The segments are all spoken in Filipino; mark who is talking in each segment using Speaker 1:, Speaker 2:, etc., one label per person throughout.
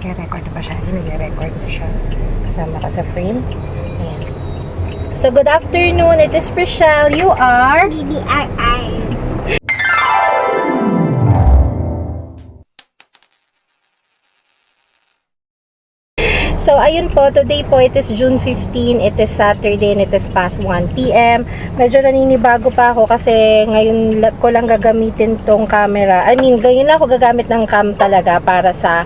Speaker 1: Nag-record na ba siya? Nag-record na siya. Kasama ka sa frame. Ayan. So, good afternoon. It is Rochelle. You are?
Speaker 2: BBRR.
Speaker 1: So, ayun po, today po, it is June 15, it is Saturday, and it is past 1 p.m. Medyo naninibago pa ako kasi ngayon ko lang gagamitin tong camera. I mean, ngayon lang ako gagamit ng cam talaga para sa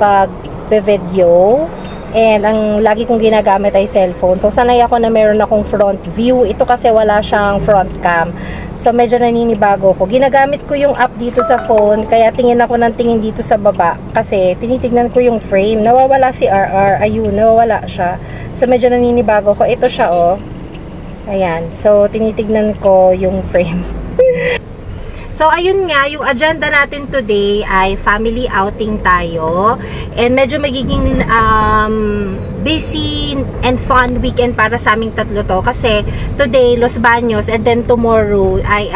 Speaker 1: pag-video. And ang lagi kong ginagamit ay cellphone. So, sanay ako na meron akong front view. Ito kasi wala siyang front cam. So, medyo naninibago ko. Ginagamit ko yung app dito sa phone. Kaya tingin ako ng tingin dito sa baba. Kasi tinitignan ko yung frame. Nawawala si RR. Ayun, nawawala siya. So, medyo naninibago ko. Ito siya, oh. Ayan. So, tinitignan ko yung frame. So, ayun nga, yung agenda natin today ay family outing tayo. And medyo magiging busy and fun weekend para sa aming tatlo to. Kasi today, Los Baños, and then tomorrow ay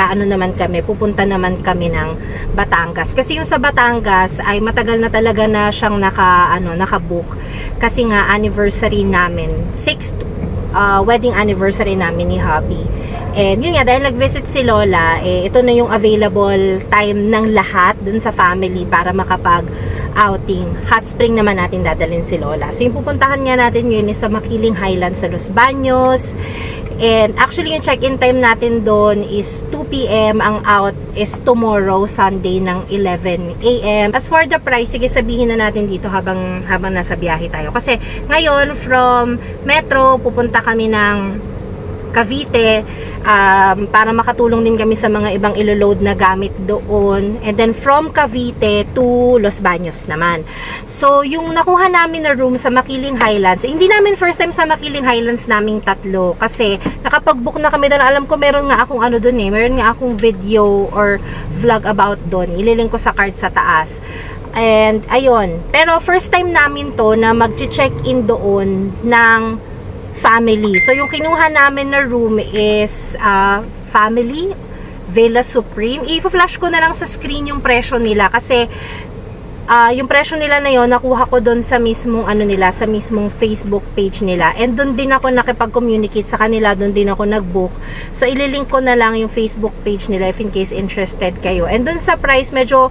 Speaker 1: pupunta naman kami ng Batangas. Kasi yung sa Batangas ay matagal na talaga na siyang nakabook. Kasi nga anniversary namin, 6th wedding anniversary namin ni hubby. And yun nga, dahil nag-visit si Lola, ito na yung available time ng lahat dun sa family para makapag-outing. Hot spring naman natin dadalhin si Lola. So yung pupuntahan nga natin yun is sa Makiling Highlands sa Los Baños. And actually yung check-in time natin doon is 2 p.m. Ang out is tomorrow, Sunday, ng 11 a.m. As for the price, sige sabihin na natin dito habang nasa biyahe tayo. Kasi ngayon, from Metro, pupunta kami ng Cavite para makatulong din kami sa mga ibang ilo-load na gamit doon, and then from Cavite to Los Baños naman. So yung nakuha namin na room sa Makiling Highlands, hindi namin first time sa Makiling Highlands naming tatlo kasi nakapag-book na kami doon. Alam ko meron nga akong meron nga akong video or vlog about doon, ililink ko sa card sa taas. And ayun, pero first time namin to na mag-check-in doon ng family. So, yung kinuha namin na room is family Villa Supreme. I-flash ko na lang sa screen yung presyo nila kasi yung presyo nila na yon nakuha ko doon sa mismong sa mismong Facebook page nila. And doon din ako nakipag-communicate sa kanila, doon din ako nag-book. So, ililink ko na lang yung Facebook page nila if in case interested kayo. And doon sa price, medyo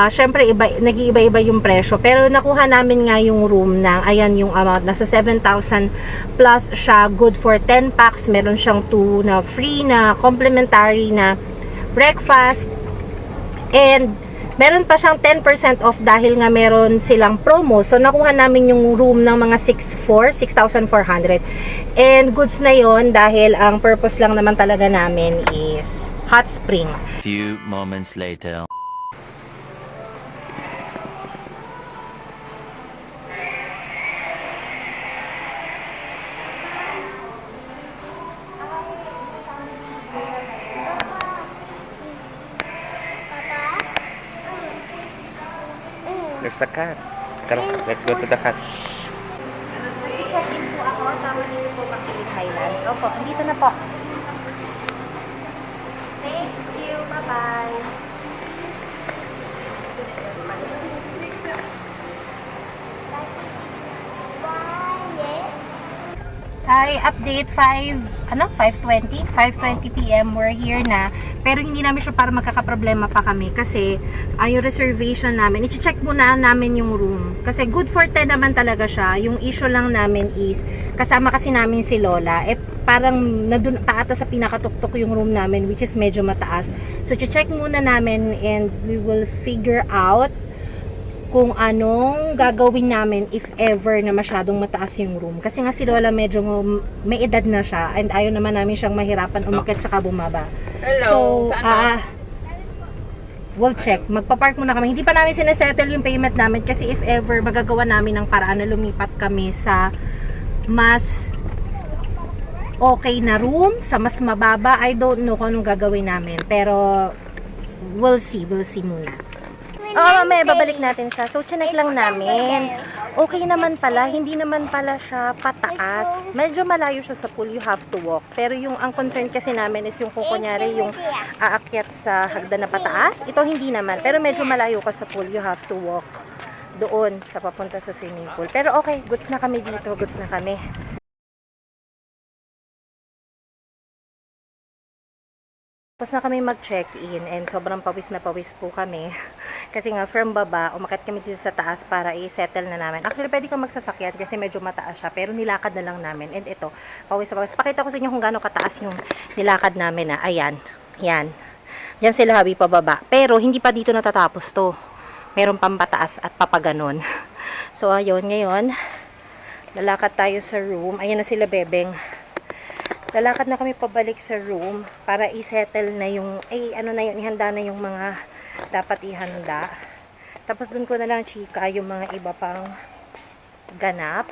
Speaker 1: syempre nag-iiba-iba yung presyo. Pero nakuha namin nga yung room na, ayan yung amount, nasa 7,000 plus siya, good for 10 packs. Meron siyang 2 na free na complimentary na breakfast. And meron pa siyang 10% off dahil nga meron silang promo. So, nakuha namin yung room ng mga 6,400. And goods na yon dahil ang purpose lang naman talaga namin is hot spring.
Speaker 3: Few moments later.
Speaker 4: There's a cat. Let's go to the cat.
Speaker 1: I-check-in po ako. Tama dito po Makiling Highlands. Opo, andito na po. Thank you. Bye-bye. Hi, update 5:20 p.m. We're here na. Pero hindi namin sure para magkakaproblema pa kami kasi yung reservation namin, i-check muna namin yung room. Kasi good for 10 naman talaga siya. Yung issue lang namin is, kasama kasi namin si Lola, parang nandun paata sa pinakatuktok yung room namin, which is medyo mataas. So, i-check muna namin and we will figure out kung anong gagawin namin if ever na masyadong mataas yung room. Kasi nga si Lola medyo may edad na siya and ayaw naman namin siyang mahirapan umakyat tsaka bumaba.
Speaker 2: Hello.
Speaker 1: So, we'll check. Magpa-park muna kami. Hindi pa namin sinesettle yung payment namin kasi if ever magagawa namin ng paraan na lumipat kami sa mas okay na room, sa mas mababa, I don't know kung anong gagawin namin. Pero, we'll see muna. Mamaya babalik natin siya. So, chinek lang namin. Okay naman pala, hindi naman pala siya pataas. Medyo malayo siya sa pool, you have to walk. Pero yung ang concern kasi namin is yung kung kunyari yung aakyat sa hagdan na pataas. Ito hindi naman, pero medyo malayo ka sa pool, you have to walk doon sa papunta sa swimming pool. Pero okay, goods na kami dito, goods na kami. Tapos na kami mag-check-in and sobrang pawis na pawis po kami. Kasi nga from baba, umakyat kami dito sa taas para i-settle na namin. Actually, pwede kang magsasakyan kasi medyo mataas siya. Pero nilakad na lang namin. And ito, pawis na pawis. Pakita ko sa inyo kung gaano kataas yung nilakad namin na. Ayan. Yan. Diyan sila habi pababa. Pero hindi pa dito natatapos to. Meron pang pataas at papaganon. So, ayun. Ngayon, lalakad tayo sa room. Ayan na sila, bebeng. Lalakad na kami pabalik sa room para i-settle na yung, ihanda na yung mga dapat ihanda. Tapos dun ko na lang chika yung mga iba pang ganap.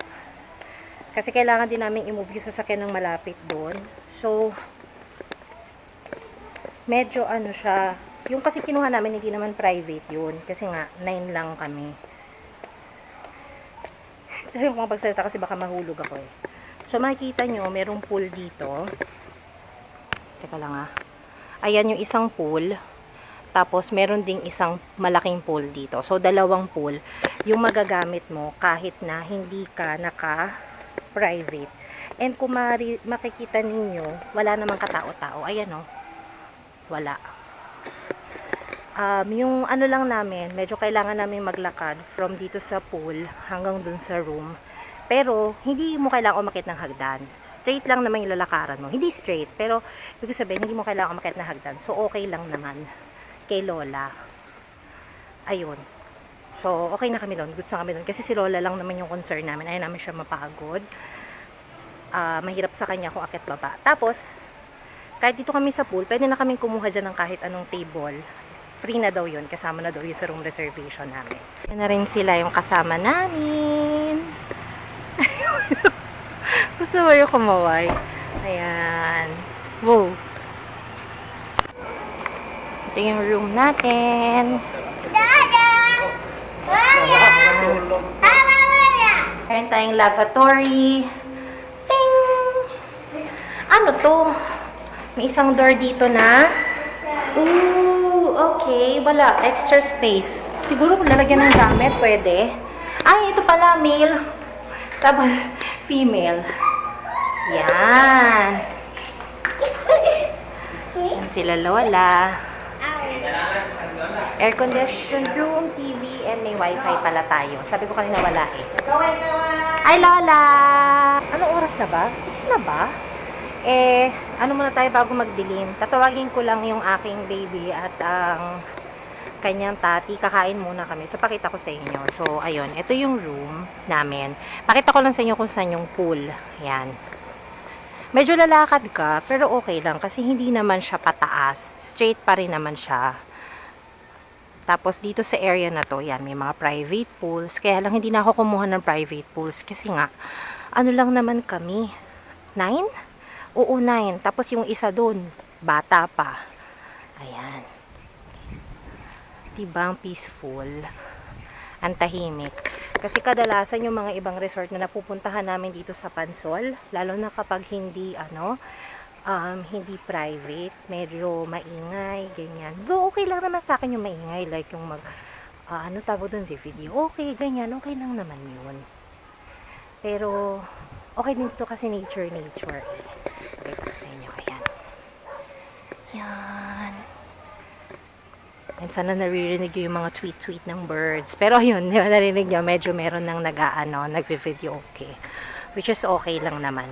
Speaker 1: Kasi kailangan din namin i-move yung sasakyan ng malapit doon. So, medyo siya, yung kasi kinuha namin hindi naman private yun. Kasi nga, 9 lang kami. Pero kung magsalita kasi baka mahulog ako eh. So, makikita nyo, merong pool dito. Teka lang Ayan yung isang pool. Tapos, meron ding isang malaking pool dito. So, dalawang pool. Yung magagamit mo kahit na hindi ka naka-private. And kung makikita ninyo, wala namang katao-tao. Ayan wala. Yung lang namin, medyo kailangan namin maglakad from dito sa pool hanggang dun sa room. Pero, hindi mo kailangan umakyat ng hagdan. Straight lang naman yung lalakaran mo. Hindi straight, pero ibig sabihin, hindi mo kailangan umakyat ng hagdan. So, okay lang naman kay Lola. Ayun. So, okay na kami doon. Goods na kami doon. Kasi si Lola lang naman yung concern namin. Ayaw namin siya mapagod. Mahirap sa kanya kung akyat baba. Tapos, kahit dito kami sa pool, pwede na kaming kumuha dyan ng kahit anong table. Free na daw yun. Kasama na daw yun sa room reservation namin. Yan na rin sila yung kasama namin. Gusto mo yung kumaway? Ayan. Wow. Ito yung room natin. Meron tayong lavatory. Ting! Ano to? May isang door dito na. Ooh, okay. Wala. Extra space. Siguro kung lalagyan ng gamit, pwede. Ay, ito pala, male. Tapos, female. Yan. Yan sila Lola. Air conditioned room, TV, and may wifi pala tayo. Sabi ko kanina wala eh. Ay, Lola! Anong oras na ba? 6 na ba? Ano muna tayo bago magdilim? Tatawagin ko lang yung aking baby at ang kanyang tati. Kakain muna kami. So, pakita ko sa inyo. So, ayun. Ito yung room namin. Pakita ko lang sa inyo kung saan yung pool. Yan. Medyo lalakad ka, pero okay lang. Kasi hindi naman siya pataas. Straight pa rin naman siya. Tapos, dito sa area na to, yan, may mga private pools. Kaya lang, hindi na ako kumuha ng private pools. Kasi nga, ano lang naman kami? 9? Oo, 9. Tapos, yung isa doon, bata pa. Ayan. Diba ang peaceful? Ang tahimik. Kasi kadalasan yung mga ibang resort na napupuntahan namin dito sa Pansol, lalo na kapag hindi, hindi private, medyo maingay, ganyan. Though, okay lang naman sa akin yung maingay, like yung tawag doon sa video, okay, ganyan, okay lang naman yun. Pero, okay din dito kasi nature. Pakita ko sa inyo, ayan. Yan. And sana naririnig yung mga tweet ng birds. Pero yun, narinig nyo, medyo meron nang nagvi-video okay. Which is okay lang naman.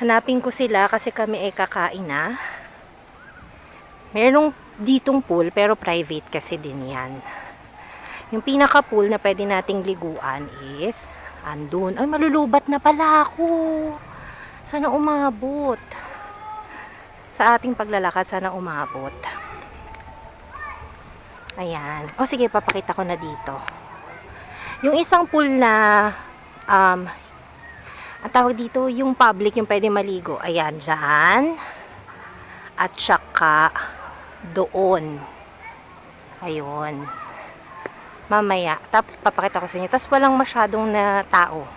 Speaker 1: Hanapin ko sila kasi kami ay kakain na. Merong ditong pool pero private kasi din yan. Yung pinaka pool na pwede nating liguan is andun. Ay, malulubat na pala ako. Sana umabot. Sa ating paglalakad, sana umabot. Ayan. O sige, papakita ko na dito. Yung isang pool na ang tawag dito, yung public, yung pwede maligo. Ayan, dyan. At saka doon. Ayun. Mamaya. Tapos papakita ko sa inyo. Tapos walang masyadong na tao.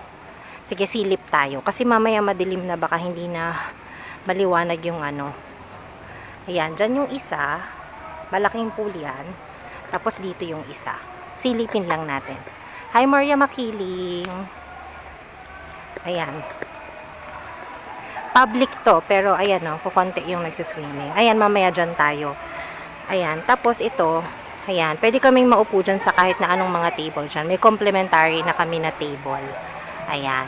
Speaker 1: Sige, silip tayo. Kasi mamaya madilim na, baka hindi na maliwanag yung Ayan, dyan yung isa. Malaking pool yan. Tapos dito yung isa. silipin lang natin. Hi, Maria Makiling. Ayan. Public to, pero ayan o, kukonti yung nagsiswimming. Ayan, mamaya dyan tayo. Ayan, tapos ito, ayan, pwede kaming maupo dyan sa kahit na anong mga table dyan. May complimentary na kami na table. Ayan.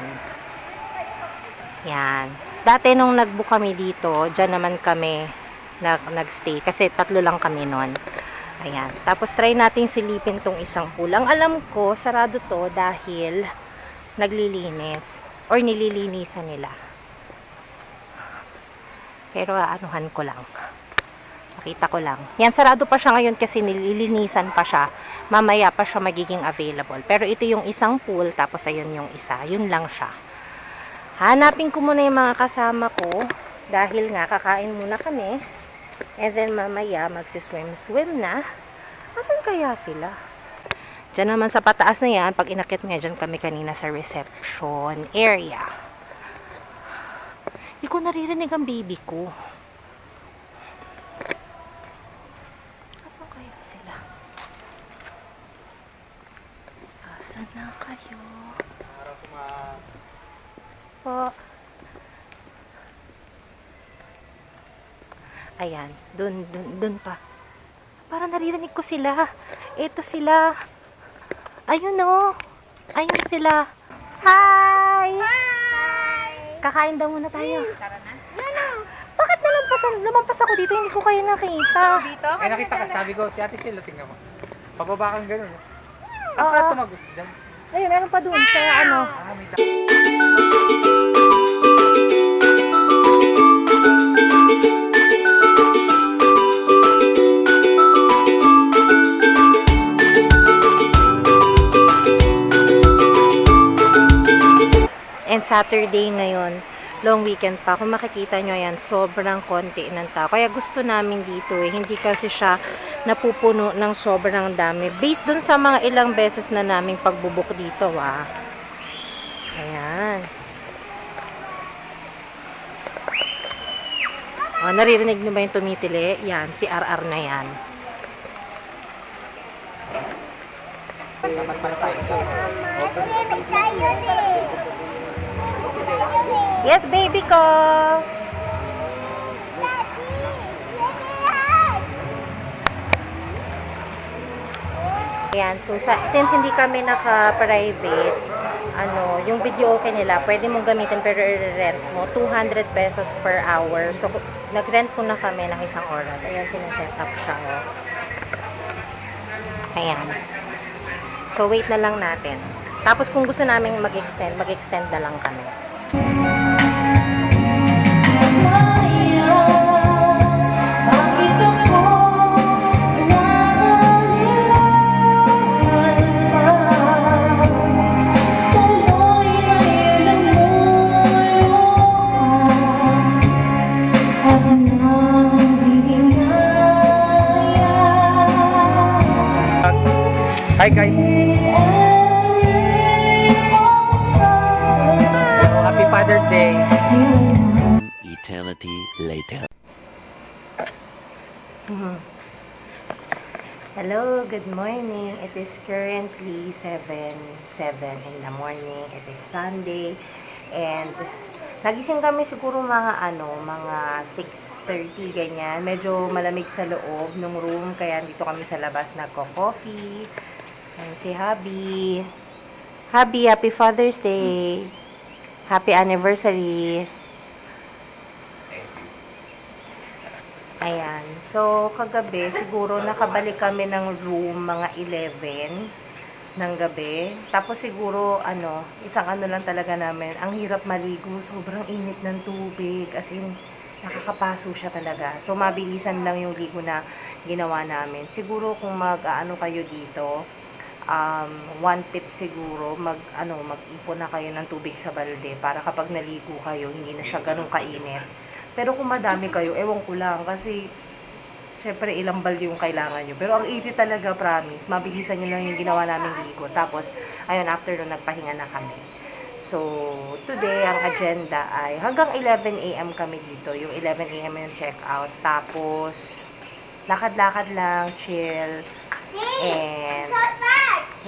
Speaker 1: Ayan. Dati nung nag-book kami dito, dyan naman kami nag-stay. Kasi 3 lang kami nun. Ayan. Tapos try natin silipin tong isang pool. Ang alam ko, sarado to dahil naglilinis. Or nililinisan nila. Pero anuhan ko lang. Nakita ko lang. Yan, sarado pa siya ngayon kasi nililinisan pa siya. Mamaya pa siya magiging available. Pero ito yung isang pool, tapos ayun yung isa. Yun lang siya. Hanapin ko muna yung mga kasama ko. Dahil nga, kakain muna kami. And then mamaya, magsiswim-swim na. Asan kaya sila? Diyan naman sa pataas na yan, pag inakit mo yan, dyan kami kanina sa reception area. Hindi ko naririnig ang baby ko. Asan kaya sila? Asan na kayo? Po. Ayan, dun pa. Para naririnig ko sila. Ito sila. Ayun o. Ayun sila. Hi! Kakain daw muna tayo.
Speaker 2: Tara na.
Speaker 1: Bakit lumampas ako dito? Hindi ko kayo nakita.
Speaker 2: Dito?
Speaker 4: Eh, nakita ka, sabi ko, si Ate Sheila, tingnan mo. Pababa kang ganun. Saan
Speaker 1: Oo.
Speaker 4: ka tumagot dyan?
Speaker 1: Ayun, meron pa dun sa ano.
Speaker 4: Ah, may
Speaker 1: And Saturday ngayon, long weekend pa. Kung makikita nyo yan, sobrang konti ng tao. Kaya gusto namin dito eh. Hindi kasi siya napupuno ng sobrang dami. Based dun sa mga ilang beses na naming pagbubuk dito ah. Ayan. Oh, naririnig nyo ba yung tumitili? Yan, si RR na yan. Yes, baby ko! Ayan, so since hindi kami naka-private, yung video okay nila, pwede mong gamitin pero i-rent mo 200 pesos per hour. So, nag-rent po na kami ng isang oras. Ayan, sineset up siya. Oh. Ayan. So, wait na lang natin. Tapos, kung gusto namin mag-extend na lang kami.
Speaker 4: Hi guys! Happy Father's Day!
Speaker 3: Eternity later.
Speaker 1: Hello, good morning. It is currently 7 in the morning. It is Sunday. And nagising kami siguro mga 6:30 ganyan. Medyo malamig sa loob ng room kaya dito kami sa labas nagko-coffee. And si Hubby. Hubby, happy Father's Day. Happy anniversary. Ayan. So, kagabi, siguro nakabalik kami ng room mga 11 ng gabi. Tapos siguro, isang lang talaga namin. Ang hirap maligo. Sobrang init ng tubig. As in, nakakapaso siya talaga. So, mabilisan lang yung ligo na ginawa namin. Siguro kung kayo dito, one tip siguro, mag-ipon na kayo ng tubig sa balde para kapag naligo kayo, hindi na siya ganun kainit. Pero kung madami kayo, ewan ko lang, kasi syempre ilang balde yung kailangan nyo. Pero ang init talaga, promise, mabilisan nyo lang yung ginawa namin ligo. Tapos, ayun, after nun, nagpahinga na kami. So, today, ang agenda ay hanggang 11 AM kami dito. Yung 11 AM yung check out. Tapos, lakad-lakad lang, chill. And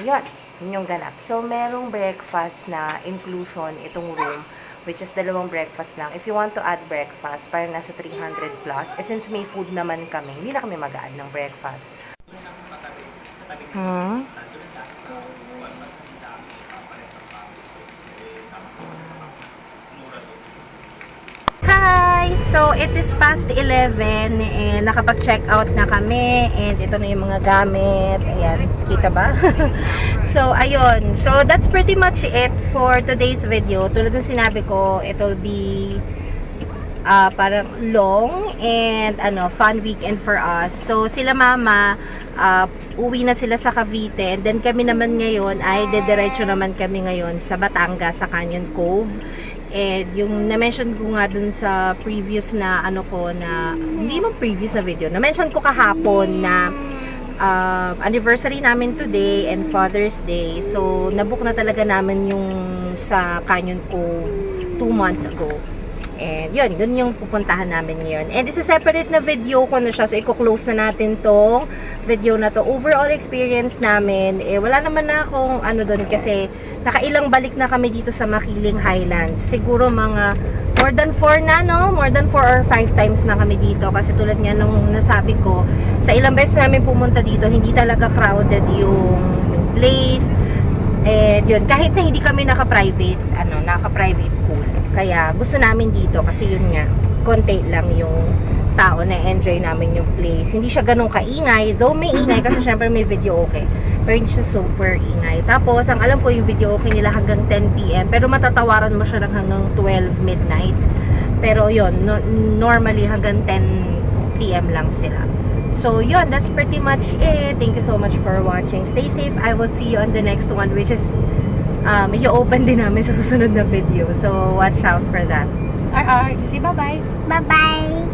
Speaker 1: yun yung ganap. So, merong breakfast na inclusion itong room, which is 2 breakfast lang. If you want to add breakfast, parang nasa 300 plus. Since may food naman kami, hindi na kami mag-add ng breakfast. Hi! So, it is past 11 and nakapag-check out na kami and ito na yung mga gamit. Ayan, kita ba? So, ayun. So, that's pretty much it for today's video. Tulad ng sinabi ko, it'll be parang long and fun weekend for us. So, sila mama, uwi na sila sa Cavite and then kami naman ngayon ay dediretso naman kami ngayon sa Batangas, sa Canyon Cove. And yung na-mention ko nga dun sa previous na hindi mo previous na video, na-mention ko kahapon na anniversary namin today and Father's Day. So, nabook na talaga namin yung sa Canyon Cove 2 months ago. And yun, dun yung pupuntahan namin ngayon. And it's a separate na video ko na siya. So, i-close na natin tong video na to. Overall experience namin, wala naman na akong dun kasi nakailang balik na kami dito sa Makiling Highlands. Siguro mga more than 4 na, no? More than 4 or 5 times na kami dito. Kasi tulad nga nung nasabi ko, sa ilang beses namin pumunta dito, hindi talaga crowded yung place. And yun, kahit na hindi kami naka-private pool. Kaya gusto namin dito kasi yun nga, konti lang yung tao na enjoy namin yung place. Hindi siya ganun kaingay, though may ingay kasi syempre may video okay. Pero hindi siya super ingay. Tapos, ang alam ko yung video okay nila hanggang 10 PM. Pero matatawaran mo siya ng hanggang 12 midnight. Pero yun, normally hanggang 10 PM lang sila. So, yun, that's pretty much it. Thank you so much for watching. Stay safe. I will see you on the next one, which is i-open din namin sa susunod na video. So, watch out for that. Say bye-bye.
Speaker 2: Bye-bye.